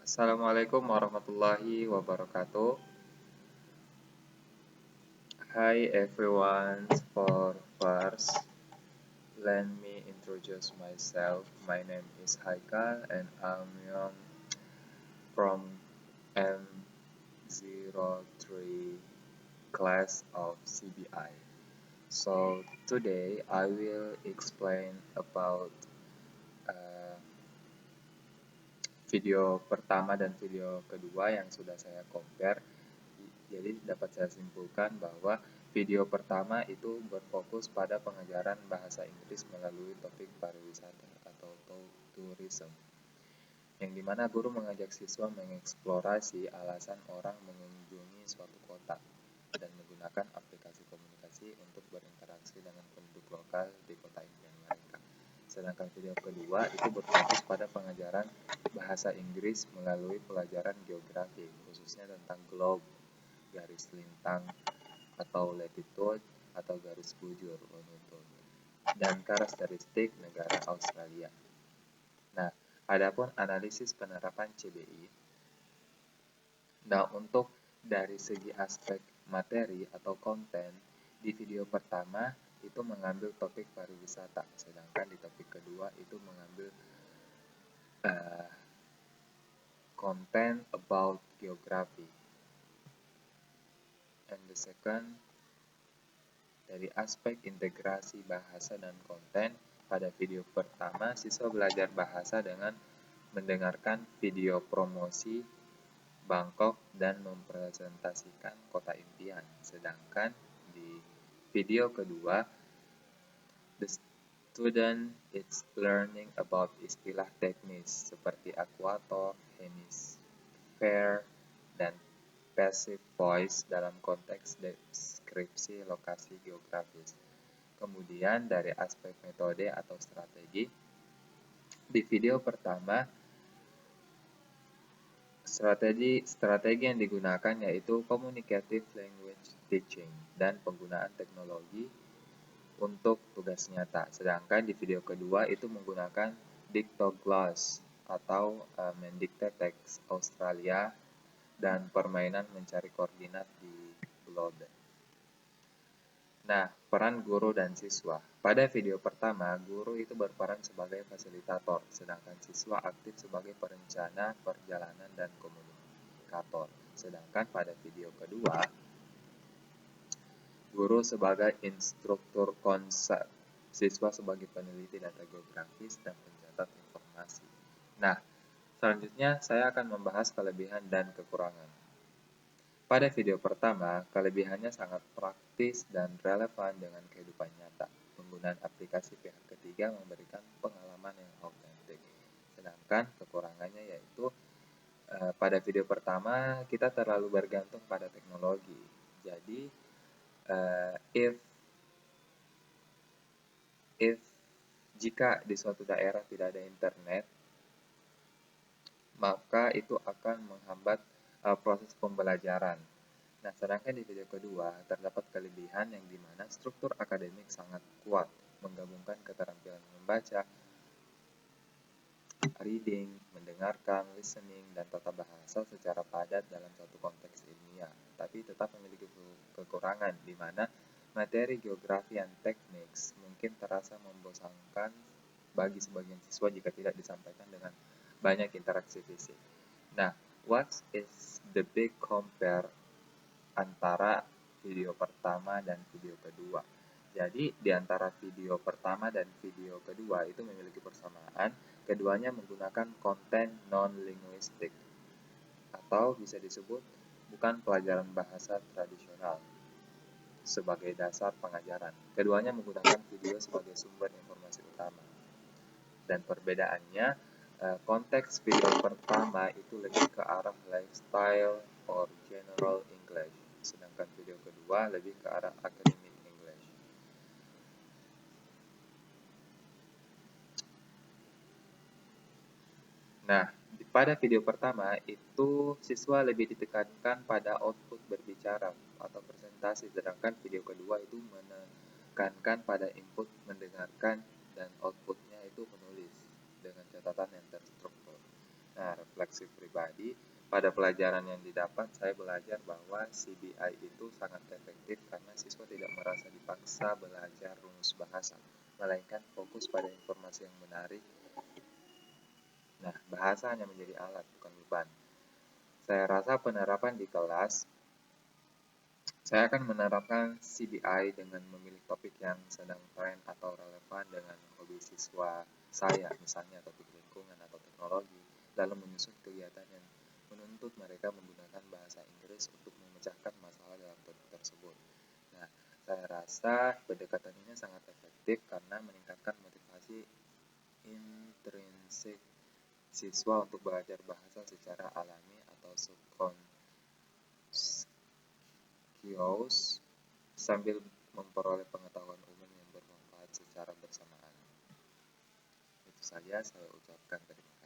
Assalamualaikum warahmatullahi wabarakatuh. Hi everyone. First, let me introduce myself. My name is Haikal and I'm from M03 class of CBI. So today I will explain about uh, video pertama dan video kedua yang sudah saya compare. Jadi dapat saya simpulkan bahwa video pertama itu berfokus pada pengajaran bahasa Inggris melalui topik pariwisata atau tourism, yang dimana guru mengajak siswa mengeksplorasi alasan orang mengunjungi suatu kota dan menggunakan aplikasi komunikasi untuk berinteraksi dengan penduduk lokal di kota impian mereka. Sedangkan video kedua itu berfokus pada pengajaran bahasa Inggris melalui pelajaran geografi, khususnya tentang globe, garis lintang atau latitude atau garis bujur longitude, dan karakteristik negara Australia. Nah, adapun analisis penerapan CBI. Nah, untuk dari segi aspek materi atau konten, di video pertama itu mengambil topik pariwisata, sedangkan di topik kedua itu mengambil konten about geography. And the second, dari aspek integrasi bahasa dan konten, pada video pertama siswa belajar bahasa dengan mendengarkan video promosi Bangkok dan mempresentasikan kota impian. Sedangkan di video kedua, the student is learning about istilah teknis seperti akuator, hemisfer, dan passive voice dalam konteks deskripsi lokasi geografis. Kemudian dari aspek metode atau strategi, di video pertama strategi yang digunakan yaitu communicative language teaching dan penggunaan teknologi untuk tugas nyata. Sedangkan di video kedua itu menggunakan Dictogloss atau mendikte teks Australia dan permainan mencari koordinat di globe. Nah, peran guru dan siswa. Pada video pertama, guru itu berperan sebagai fasilitator, sedangkan siswa aktif sebagai perencana perjalanan dan komunikator. Sedangkan pada video kedua, guru sebagai instruktur konsep, siswa sebagai peneliti data geografis dan pencatat informasi. Nah, selanjutnya saya akan membahas kelebihan dan kekurangan. Pada video pertama, kelebihannya sangat praktis dan relevan dengan kehidupan nyata. Penggunaan aplikasi pihak ketiga memberikan pengalaman yang autentik. Sedangkan kekurangannya yaitu pada video pertama kita terlalu bergantung pada teknologi. Jadi, jika di suatu daerah tidak ada internet, maka itu akan menghambat proses pembelajaran. Nah, sedangkan di video kedua terdapat kelebihan yang dimana struktur akademik sangat kuat, menggabungkan keterampilan membaca, reading, mendengarkan, listening, dan tata bahasa secara padat dalam satu konteks ilmiah. Tapi tetap memiliki kekurangan di mana materi geografi dan teknik mungkin terasa membosankan bagi sebagian siswa jika tidak disampaikan dengan banyak interaksi fisik. Nah, what is the big compare antara video pertama dan video kedua? Jadi, di antara video pertama dan video kedua itu memiliki persamaan, keduanya menggunakan konten non-linguistik, atau bisa disebut bukan pelajaran bahasa tradisional sebagai dasar pengajaran. Keduanya menggunakan video sebagai sumber informasi utama. Dan perbedaannya, konteks video pertama itu lebih ke arah lifestyle or general English, sedangkan video kedua lebih ke arah academic English. Nah, pada video pertama itu siswa lebih ditekankan pada output berbicara atau presentasi, sedangkan video kedua itu menekankan pada input mendengarkan dan outputnya itu menulis dengan catatan yang terstruktur. Nah, refleksi pribadi. Pada pelajaran yang didapat, saya belajar bahwa CBI itu sangat efektif karena siswa tidak merasa dipaksa belajar rumus bahasa, melainkan fokus pada informasi yang menarik. Nah, bahasa hanya menjadi alat, bukan beban. Saya rasa penerapan di kelas, saya akan menerapkan CBI dengan memilih topik yang sedang tren atau relevan dengan hobi siswa saya, misalnya topik lingkungan atau teknologi, lalu menyusun kegiatan yang menuntut mereka menggunakan bahasa Inggris untuk memecahkan masalah dalam topik tersebut. Nah, saya rasa pendekatan ini sangat efektif karena meningkatkan motivasi intrinsik siswa untuk belajar bahasa secara alami atau subconscious sambil memperoleh pengetahuan umum yang bermanfaat secara bersamaan. Itu saja saya ucapkan terima kasih.